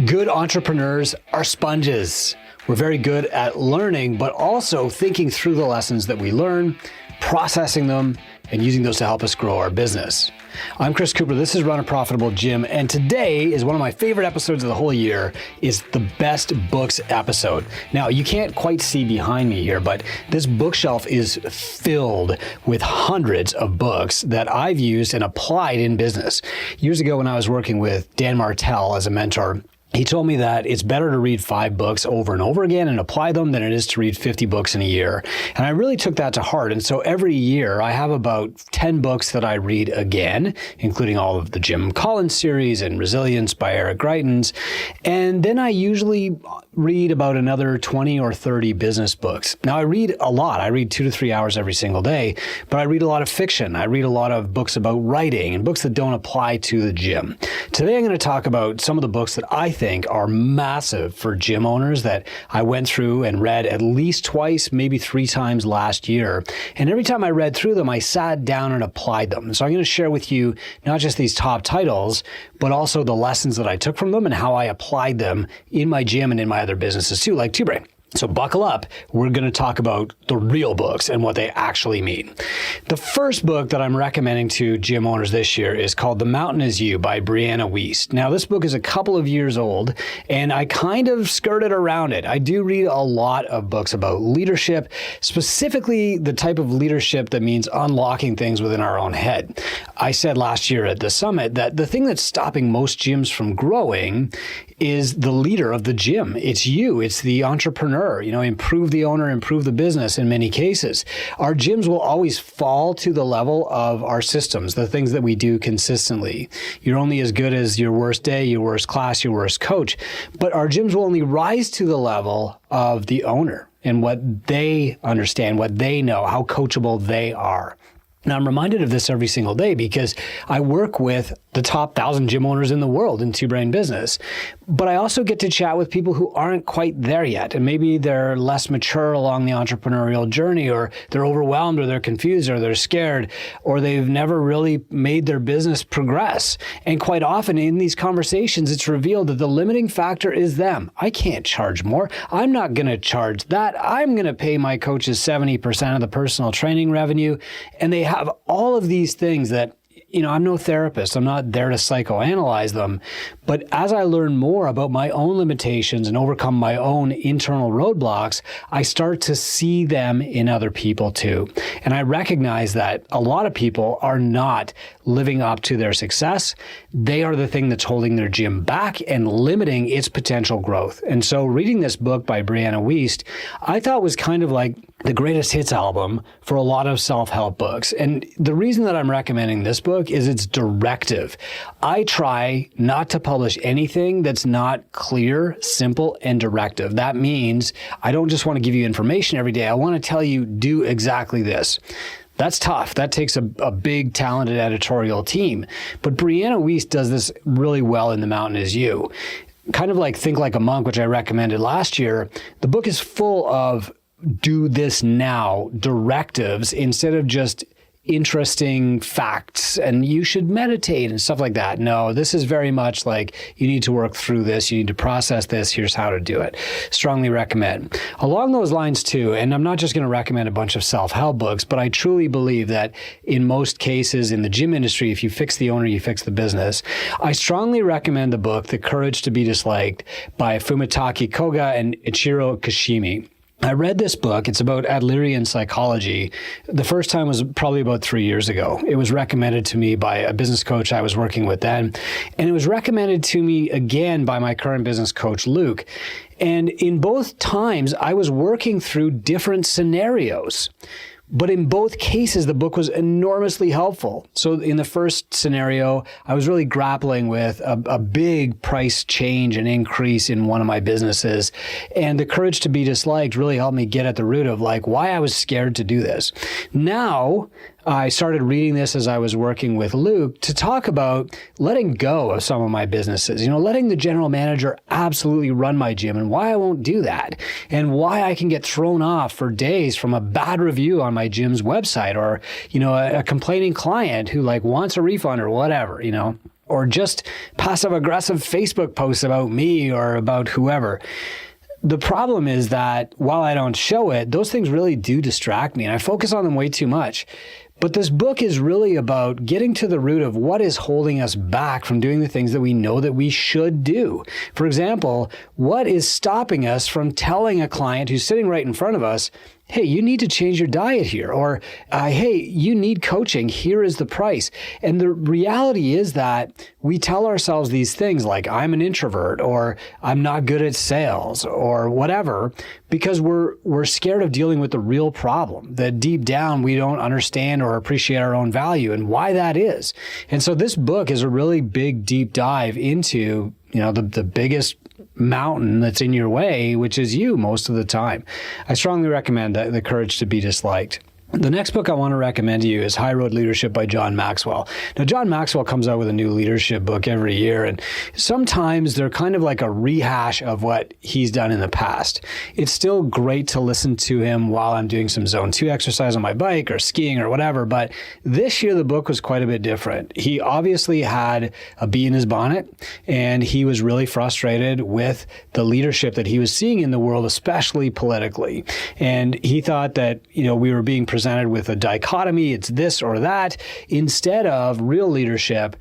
Good entrepreneurs are sponges. We're very good at learning, but also thinking through the lessons that we learn, processing them, and using those to help us grow our business. I'm Chris Cooper. This is Run a Profitable Gym, and today is one of my favorite episodes of the whole year. Is the best books episode. Now, you can't quite see behind me here, but this bookshelf is filled with hundreds of books that I've used and applied in business. Years ago, when I was working with Dan Martell as a mentor, he told me that it's better to read 5 books over and over again and apply them than it is to read 50 books in a year. And I really took that to heart. And so every year I have about 10 books that I read again, including all of the Jim Collins series and Resilience by Eric Greitens. And then I usually read about another 20 or 30 business books. Now I read a lot. I read 2 to 3 hours every single day, but I read a lot of fiction. I read a lot of books about writing and books that don't apply to the gym. Today I'm going to talk about some of the books that I think are massive for gym owners that I went through and read at least twice, maybe 3 times last year. And every time I read through them, I sat down and applied them. So I'm going to share with you not just these top titles, but also the lessons that I took from them and how I applied them in my gym and in my other businesses too, like Two Brain. So buckle up. We're going to talk about the real books and what they actually mean. The first book that I'm recommending to gym owners this year is called The Mountain Is You by Brianna Wies. Now, this book is a couple of years old, and I kind of skirted around it. I do read a lot of books about leadership, specifically the type of leadership that means unlocking things within our own head. I said last year at the summit that the thing that's stopping most gyms from growing is the leader of the gym. It's you. It's the entrepreneur. Improve the owner, improve the business in many cases. Our gyms will always fall to the level of our systems, the things that we do consistently. You're only as good as your worst day, your worst class, your worst coach. But our gyms will only rise to the level of the owner and what they understand, what they know, how coachable they are. Now, I'm reminded of this every single day because I work with the top 1,000 gym owners in the world in Two Brain Business. But I also get to chat with people who aren't quite there yet. And maybe they're less mature along the entrepreneurial journey, or they're overwhelmed, or they're confused, or they're scared, or they've never really made their business progress. And quite often in these conversations, it's revealed that the limiting factor is them. I can't charge more. I'm not going to charge that. I'm going to pay my coaches 70% of the personal training revenue. And they have all of these things that, I'm no therapist. I'm not there to psychoanalyze them. But as I learn more about my own limitations and overcome my own internal roadblocks, I start to see them in other people too. And I recognize that a lot of people are not living up to their success. They are the thing that's holding their gym back and limiting its potential growth. And so reading this book by Brianna Wies, I thought was kind of like the greatest hits album for a lot of self-help books. And the reason that I'm recommending this book is it's directive. I try not to publish anything that's not clear, simple, and directive. That means I don't just want to give you information every day. I want to tell you, do exactly this. That's tough. That takes a big, talented editorial team. But Brianna Wies does this really well in The Mountain Is You. Kind of like Think Like a Monk, which I recommended last year. The book is full of do this now directives instead of just interesting facts and you should meditate and stuff like that. No, this is very much like you need to work through this. You need to process this. Here's how to do it. Strongly recommend. Along those lines too, and I'm not just going to recommend a bunch of self-help books, but I truly believe that in most cases in the gym industry, if you fix the owner, you fix the business. I strongly recommend the book, The Courage to Be Disliked by Fumitake Koga and Ichiro Kashimi. I read this book. It's about Adlerian psychology. The first time was probably about 3 years ago. It was recommended to me by a business coach I was working with then. And it was recommended to me again by my current business coach, Luke. And in both times, I was working through different scenarios. But in both cases, the book was enormously helpful. So in the first scenario, I was really grappling with a big price change and increase in one of my businesses. And The Courage to Be Disliked really helped me get at the root of why I was scared to do this. Now, I started reading this as I was working with Luke to talk about letting go of some of my businesses, letting the general manager absolutely run my gym and why I won't do that and why I can get thrown off for days from a bad review on my gym's website or, a complaining client who wants a refund or whatever, or just passive aggressive Facebook posts about me or about whoever. The problem is that while I don't show it, those things really do distract me and I focus on them way too much. But this book is really about getting to the root of what is holding us back from doing the things that we know that we should do. For example, what is stopping us from telling a client who's sitting right in front of us, hey, you need to change your diet here, or hey, you need coaching, here is the price. And the reality is that we tell ourselves these things like, I'm an introvert, or I'm not good at sales, or whatever, because we're scared of dealing with the real problem, that deep down we don't understand or appreciate our own value and why that is. And so this book is a really big, deep dive into, the biggest mountain that's in your way, which is you most of the time. I strongly recommend The Courage to Be Disliked. The next book I want to recommend to you is High Road Leadership by John Maxwell. Now, John Maxwell comes out with a new leadership book every year, and sometimes they're kind of like a rehash of what he's done in the past. It's still great to listen to him while I'm doing some zone 2 exercise on my bike or skiing or whatever, but this year the book was quite a bit different. He obviously had a bee in his bonnet, and he was really frustrated with the leadership that he was seeing in the world, especially politically. And he thought that, we were being presented with a dichotomy, it's this or that, instead of real leadership,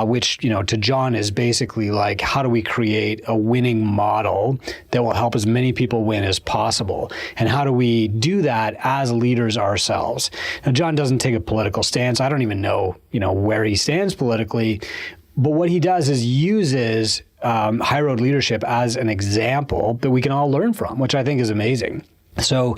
which, to John is basically like, how do we create a winning model that will help as many people win as possible? And how do we do that as leaders ourselves? Now, John doesn't take a political stance. I don't even know, where he stands politically. But what he does is uses high road leadership as an example that we can all learn from, which I think is amazing. So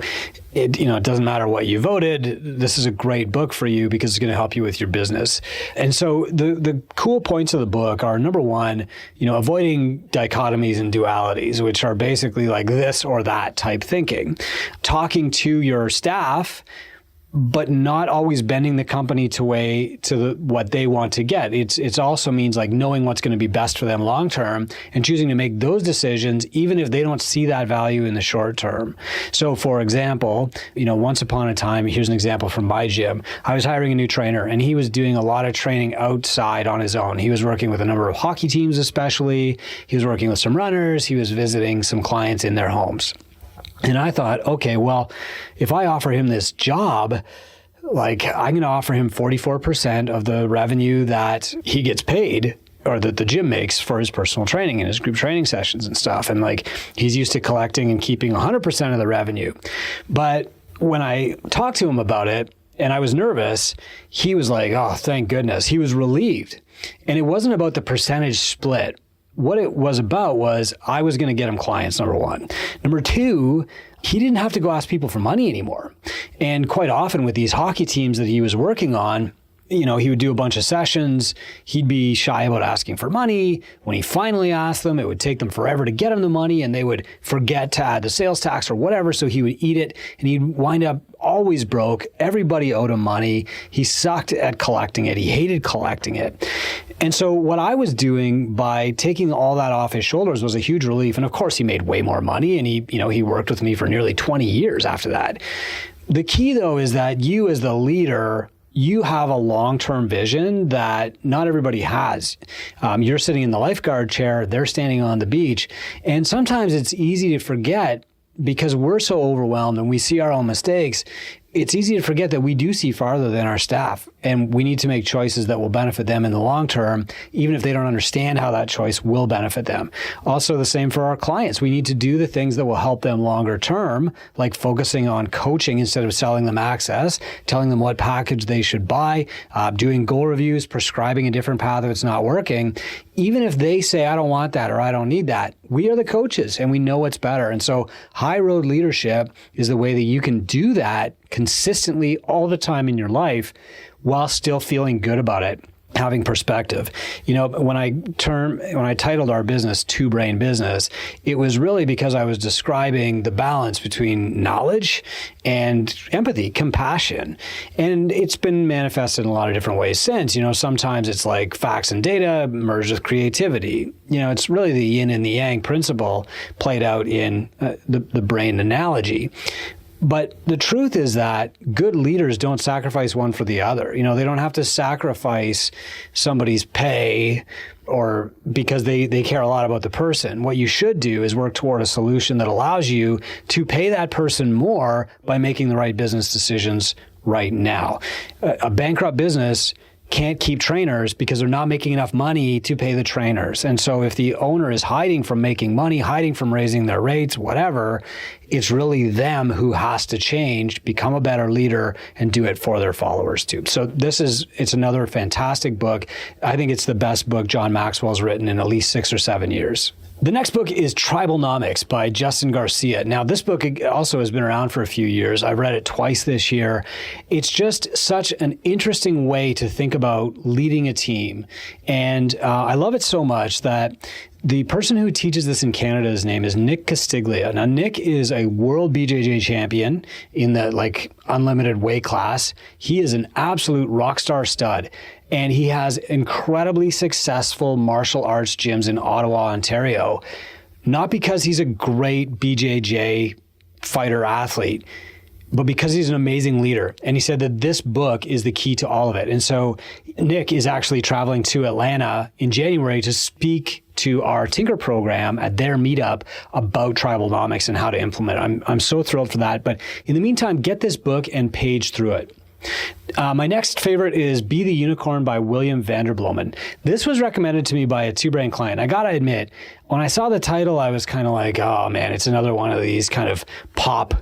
it doesn't matter what you voted. This is a great book for you because it's going to help you with your business. And so the cool points of the book are, number one, avoiding dichotomies and dualities, which are basically like this or that type thinking. Talking to your staff, but not always bending the company to what they want to get. It's also means like knowing what's going to be best for them long term and choosing to make those decisions even if they don't see that value in the short term. So for example, once upon a time, here's an example from my gym. I was hiring a new trainer and he was doing a lot of training outside on his own. He was working with a number of hockey teams especially. He was working with some runners. He was visiting some clients in their homes. And I thought, okay, well, if I offer him this job, like I'm going to offer him 44% of the revenue that he gets paid or that the gym makes for his personal training and his group training sessions and stuff. And like he's used to collecting and keeping 100% of the revenue. But when I talked to him about it and I was nervous, he was like, oh, thank goodness. He was relieved. And it wasn't about the percentage split. What it was about was I was going to get him clients, number one. Number two, he didn't have to go ask people for money anymore. And quite often with these hockey teams that he was working on, he would do a bunch of sessions. He'd be shy about asking for money. When he finally asked them, it would take them forever to get him the money and they would forget to add the sales tax or whatever. So he would eat it and he'd wind up always broke. Everybody owed him money. He sucked at collecting it. He hated collecting it. And so what I was doing by taking all that off his shoulders was a huge relief. And of course he made way more money and he worked with me for nearly 20 years after that. The key though is that you as the leader, you have a long-term vision that not everybody has. You're sitting in the lifeguard chair, they're standing on the beach. And sometimes it's easy to forget because we're so overwhelmed and we see our own mistakes. It's easy to forget that we do see farther than our staff and we need to make choices that will benefit them in the long term, even if they don't understand how that choice will benefit them. Also the same for our clients. We need to do the things that will help them longer term, like focusing on coaching instead of selling them access, telling them what package they should buy, doing goal reviews, prescribing a different path if it's not working. Even if they say, I don't want that or I don't need that, we are the coaches and we know what's better. And so high road leadership is the way that you can do that consistently all the time in your life while still feeling good about it, having perspective. When I titled our business Two Brain Business, it was really because I was describing the balance between knowledge and empathy, compassion. And it's been manifested in a lot of different ways since. Sometimes it's like facts and data merged with creativity. It's really the yin and the yang principle played out in the brain analogy. But the truth is that good leaders don't sacrifice one for the other. They don't have to sacrifice somebody's pay or because they care a lot about the person. What you should do is work toward a solution that allows you to pay that person more by making the right business decisions right now. A bankrupt business can't keep trainers because they're not making enough money to pay the trainers. And so if the owner is hiding from making money, hiding from raising their rates, whatever, it's really them who has to change, become a better leader, and do it for their followers too. So it's another fantastic book. I think it's the best book John Maxwell's written in at least 6 or 7 years. The next book is Tribalnomics by Justin Garcia. Now, this book also has been around for a few years. I've read it twice this year. It's just such an interesting way to think about leading a team. And I love it so much that the person who teaches this in Canada's name is Nick Castiglia. Now, Nick is a world BJJ champion in the unlimited weight class. He is an absolute rock star stud. And he has incredibly successful martial arts gyms in Ottawa, Ontario, not because he's a great BJJ fighter athlete, but because he's an amazing leader. And he said that this book is the key to all of it. And so Nick is actually traveling to Atlanta in January to speak to our Tinker program at their meetup about Tribalnomics and how to implement it. I'm so thrilled for that. But in the meantime, get this book and page through it. My next favorite is Be the Unicorn by William Vanderbloemen. This was recommended to me by a Two-Brain client. I gotta admit, when I saw the title, I was kind of like, oh man, it's another one of these kind of pop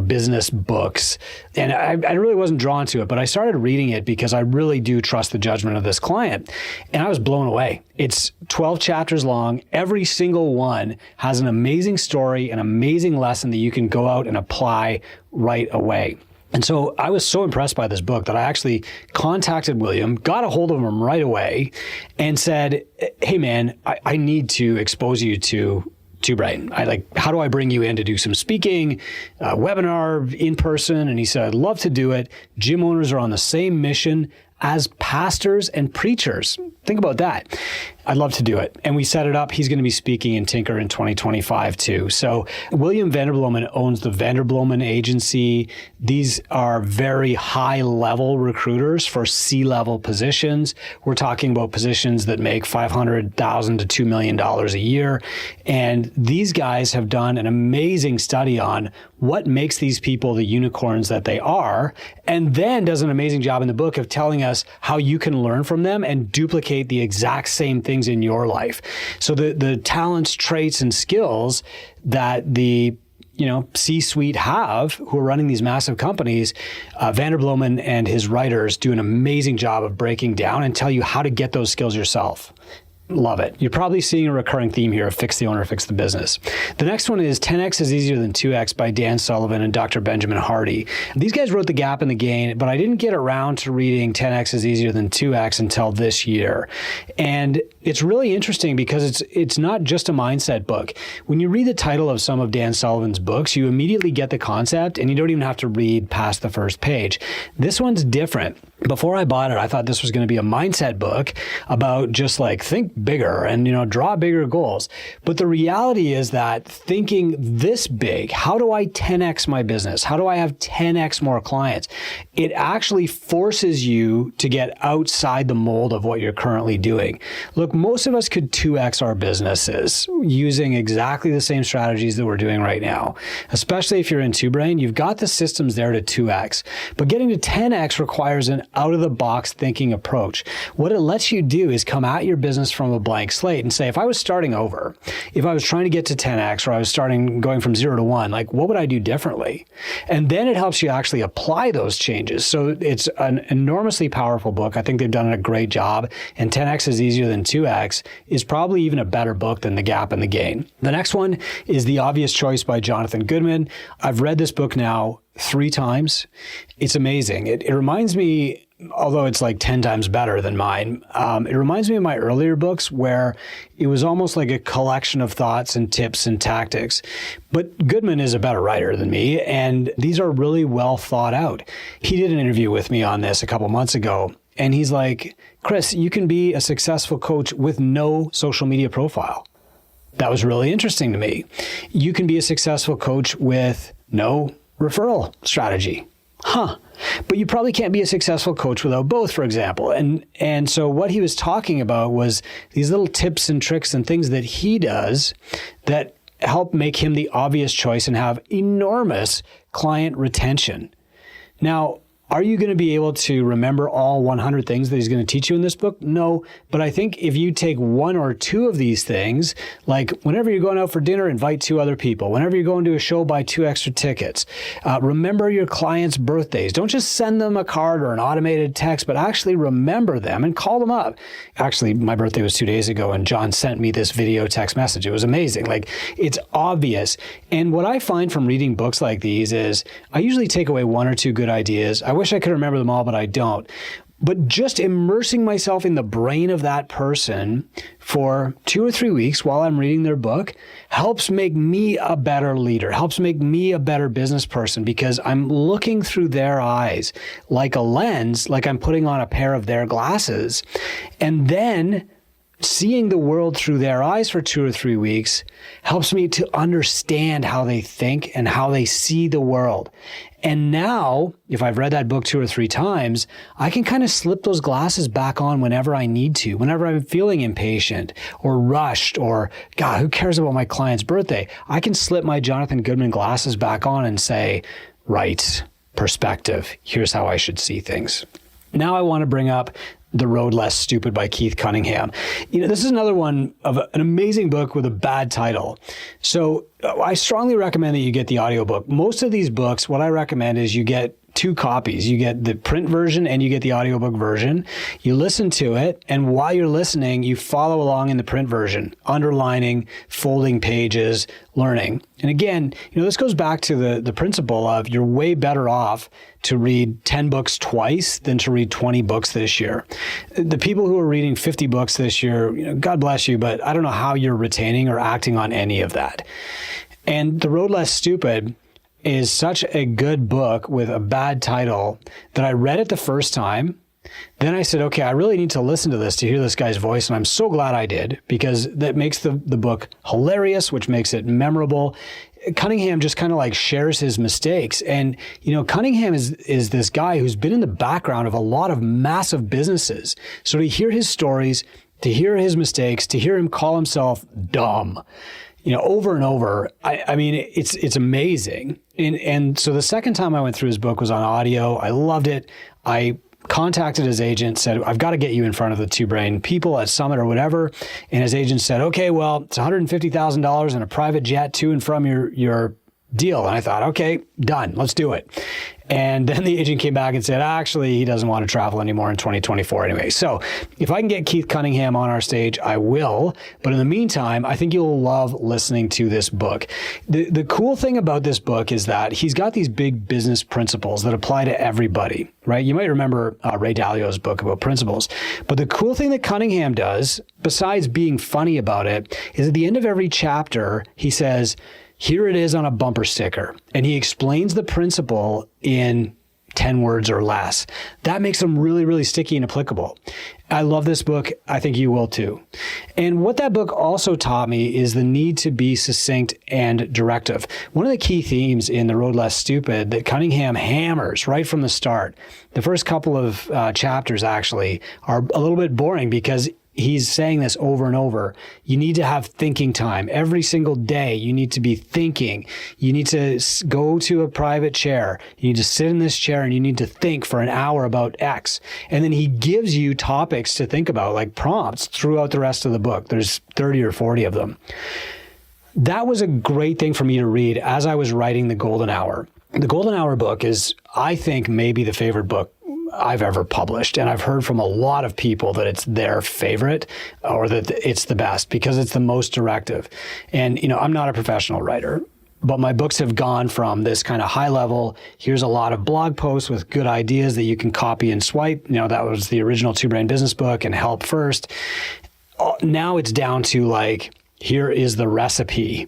business books. And I really wasn't drawn to it, but I started reading it because I really do trust the judgment of this client. And I was blown away. It's 12 chapters long. Every single one has an amazing story, an amazing lesson that you can go out and apply right away. And so I was so impressed by this book that I actually contacted William, got a hold of him right away, and said, hey man, I need to expose you to Two-Brain. How do I bring you in to do some speaking, webinar, in person? And he said, I'd love to do it. Gym owners are on the same mission as pastors and preachers. Think about that. I'd love to do it. And we set it up. He's going to be speaking in Tinker in 2025 too. So William Vanderbloemen owns the Vanderbloemen Agency. These are very high-level recruiters for C-level positions. We're talking about positions that make $500,000 to $2 million a year. And these guys have done an amazing study on what makes these people the unicorns that they are, and then does an amazing job in the book of telling us how you can learn from them and duplicate the exact same things in your life. So the talents, traits, and skills that the C-suite have, who are running these massive companies, Vanderbloemen and his writers do an amazing job of breaking down and tell you how to get those skills yourself. Love it. You're probably seeing a recurring theme here of fix the owner, fix the business. The next one is 10X is Easier Than 2X by Dan Sullivan and Dr. Benjamin Hardy. These guys wrote The Gap and the Gain, but I didn't get around to reading 10X is Easier Than 2X until this year. And it's really interesting because it's not just a mindset book. When you read the title of some of Dan Sullivan's books, you immediately get the concept and you don't even have to read past the first page. This one's different. Before I bought it, I thought this was going to be a mindset book about just think bigger and, draw bigger goals. But the reality is that thinking this big, how do I 10X my business? How do I have 10X more clients? It actually forces you to get outside the mold of what you're currently doing. Look, most of us could 2X our businesses using exactly the same strategies that we're doing right now. Especially if you're in Two-Brain, you've got the systems there to 2X. But getting to 10X requires an out-of-the-box thinking approach. What it lets you do is come at your business from a blank slate and say, if I was starting over, if I was trying to get to 10X or I was going from 0 to 1, what would I do differently? And then it helps you actually apply those changes. So it's an enormously powerful book. I think they've done a great job. And 10X is Easier Than 2X is probably even a better book than The Gap and the Gain. The next one is The Obvious Choice by Jonathan Goodman. I've read this book now 3 times. It's amazing. It reminds me, although it's 10 times better than mine, it reminds me of my earlier books where it was almost like a collection of thoughts and tips and tactics. But Goodman is a better writer than me, and these are really well thought out. He did an interview with me on this a couple months ago, and he's like, Chris, you can be a successful coach with no social media profile. That was really interesting to me. You can be a successful coach with no referral strategy. But you probably can't be a successful coach without both, for example. And so what he was talking about was these little tips and tricks and things that he does that help make him the obvious choice and have enormous client retention. Now, are you going to be able to remember all 100 things that he's going to teach you in this book? No, but I think if you take one or two of these things, like whenever you're going out for dinner, invite 2 other people. Whenever you're going to a show, buy 2 extra tickets. Remember your clients' birthdays. Don't just send them a card or an automated text, but actually remember them and call them up. Actually, my birthday was 2 days ago, and John sent me this video text message. It was amazing. Like, it's obvious. And what I find from reading books like these is I usually take away 1 or 2 good ideas. I wish I could remember them all, but I don't. But just immersing myself in the brain of that person for 2 or 3 weeks while I'm reading their book helps make me a better leader, helps make me a better business person, because I'm looking through their eyes like a lens, like I'm putting on a pair of their glasses. And then seeing the world through their eyes for 2 or 3 weeks helps me to understand how they think and how they see the world. And now, if I've read that book 2 or 3 times, I can kind of slip those glasses back on whenever I need to, whenever I'm feeling impatient or rushed or, God, who cares about my client's birthday? I can slip my Jonathan Goodman glasses back on and say, right, perspective, here's how I should see things. Now I want to bring up The Road Less Stupid by Keith Cunningham. This is another one of an amazing book with a bad title. So I strongly recommend that you get the audiobook. Most of these books, what I recommend is you get 2 copies. You get the print version and you get the audiobook version. You listen to it, and while you're listening, you follow along in the print version, underlining, folding pages, learning. And again, this goes back to the principle of you're way better off to read 10 books twice than to read 20 books this year. The people who are reading 50 books this year, God bless you, but I don't know how you're retaining or acting on any of that. And The Road Less Stupid is such a good book with a bad title that I read it the first time. Then I said, okay, I really need to listen to this to hear this guy's voice. And I'm so glad I did, because that makes the book hilarious, which makes it memorable. Cunningham just kind of like shares his mistakes. And, Cunningham is this guy who's been in the background of a lot of massive businesses. So to hear his stories, to hear his mistakes, to hear him call himself dumb, over and over, I mean, it's amazing. And so the second time I went through his book was on audio. I loved it. I contacted his agent, said, I've got to get you in front of the 2 Brain people at Summit or whatever. And his agent said, okay, well, it's $150,000 in a private jet to and from your deal. And I thought, okay, done. Let's do it. And then the agent came back and said, actually, he doesn't want to travel anymore in 2024 anyway. So if I can get Keith Cunningham on our stage, I will. But in the meantime, I think you'll love listening to this book. The cool thing about this book is that he's got these big business principles that apply to everybody, right? You might remember Ray Dalio's book about principles. But the cool thing that Cunningham does, besides being funny about it, is at the end of every chapter, he says, here it is on a bumper sticker. And he explains the principle in 10 words or less. That makes them really, really sticky and applicable. I love this book. I think you will too. And what that book also taught me is the need to be succinct and directive. One of the key themes in The Road Less Stupid that Cunningham hammers right from the start, the first couple of chapters actually are a little bit boring because he's saying this over and over. You need to have thinking time. Every single day, you need to be thinking. You need to go to a private chair. You need to sit in this chair and you need to think for an hour about X. And then he gives you topics to think about, like prompts throughout the rest of the book. There's 30 or 40 of them. That was a great thing for me to read as I was writing The Golden Hour. The Golden Hour book is, I think, maybe the favorite book I've ever published. And I've heard from a lot of people that it's their favorite or that it's the best because it's the most directive. And, I'm not a professional writer, but my books have gone from this kind of high level, here's a lot of blog posts with good ideas that you can copy and swipe. That was the original 2 Brain business book and Help First. Now it's down to like, here is the recipe.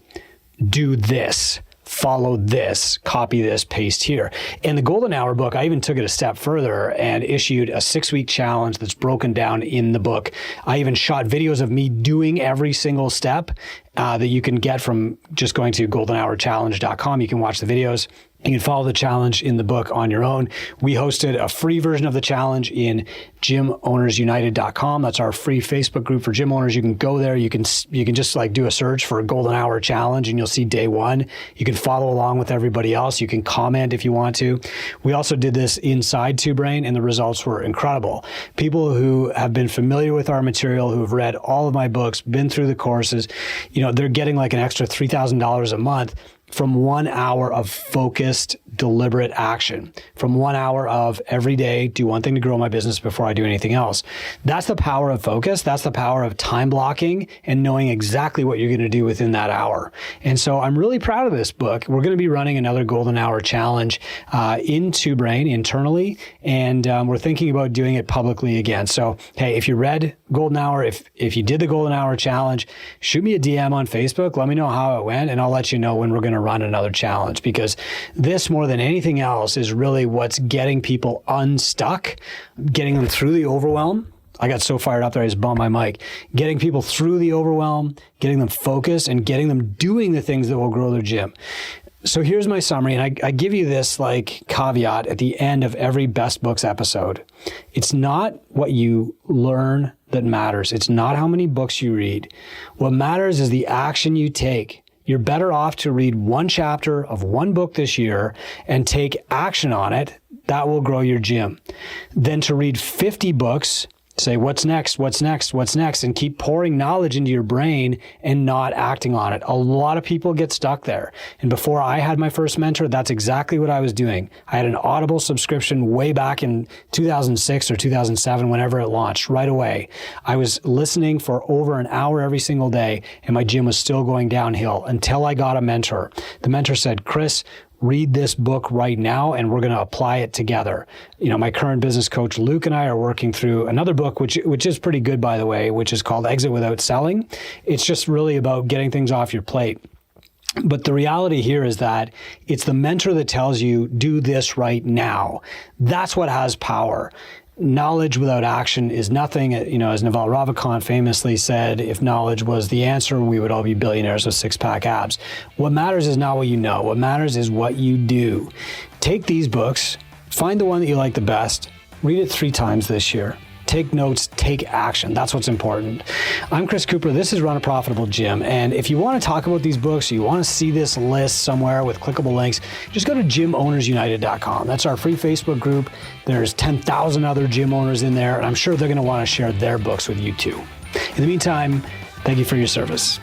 Do this. Follow this, copy this, paste here. In the Golden Hour book, I even took it a step further and issued a 6-week challenge that's broken down in the book. I even shot videos of me doing every single step that you can get from just going to goldenhourchallenge.com. You can watch the videos. You can follow the challenge in the book on your own. We hosted a free version of the challenge in gymownersunited.com. That's our free Facebook group for gym owners. You can go there. You can just like do a search for a golden hour challenge and you'll see day one. You can follow along with everybody else. You can comment if you want to. We also did this inside Two Brain and the results were incredible. People who have been familiar with our material, who have read all of my books, been through the courses, they're getting like an extra $3,000 a month from 1 hour of focused, deliberate action, from 1 hour of every day, do one thing to grow my business before I do anything else. That's the power of focus. That's the power of time blocking and knowing exactly what you're going to do within that hour. And so I'm really proud of this book. We're going to be running another Golden Hour Challenge in Two Brain internally, and we're thinking about doing it publicly again. So, hey, if you read Golden Hour, if you did the Golden Hour Challenge, shoot me a DM on Facebook. Let me know how it went, and I'll let you know when we're going to run another challenge, because this, more than anything else, is really what's getting people unstuck, getting them through the overwhelm. I got so fired up there, I just bumped my mic. Getting people through the overwhelm, getting them focused, and getting them doing the things that will grow their gym. So here's my summary, and I give you this like caveat at the end of every Best Books episode. It's not what you learn that matters. It's not how many books you read. What matters is the action you take. You're better off to read one chapter of one book this year and take action on it. That will grow your gym. Than to read 50 books, say, what's next, what's next, what's next, and keep pouring knowledge into your brain and not acting on it. A lot of people get stuck there. And before I had my first mentor, that's exactly what I was doing. I had an Audible subscription way back in 2006 or 2007, whenever it launched, right away. I was listening for over an hour every single day, and my gym was still going downhill until I got a mentor. The mentor said, Chris, read this book right now, and we're going to apply it together. My current business coach, Luke, and I are working through another book, which is pretty good, by the way, which is called Exit Without Selling. It's just really about getting things off your plate. But the reality here is that it's the mentor that tells you, do this right now. That's what has power. Knowledge without action is nothing. As Naval Ravikant famously said, if knowledge was the answer, we would all be billionaires with six-pack abs. What matters is not what you know. What matters is what you do. Take these books, find the one that you like the best, read it 3 times this year. Take notes, take action. That's what's important. I'm Chris Cooper. This is Run a Profitable Gym. And if you want to talk about these books, or you want to see this list somewhere with clickable links, just go to gymownersunited.com. That's our free Facebook group. There's 10,000 other gym owners in there, and I'm sure they're going to want to share their books with you too. In the meantime, thank you for your service.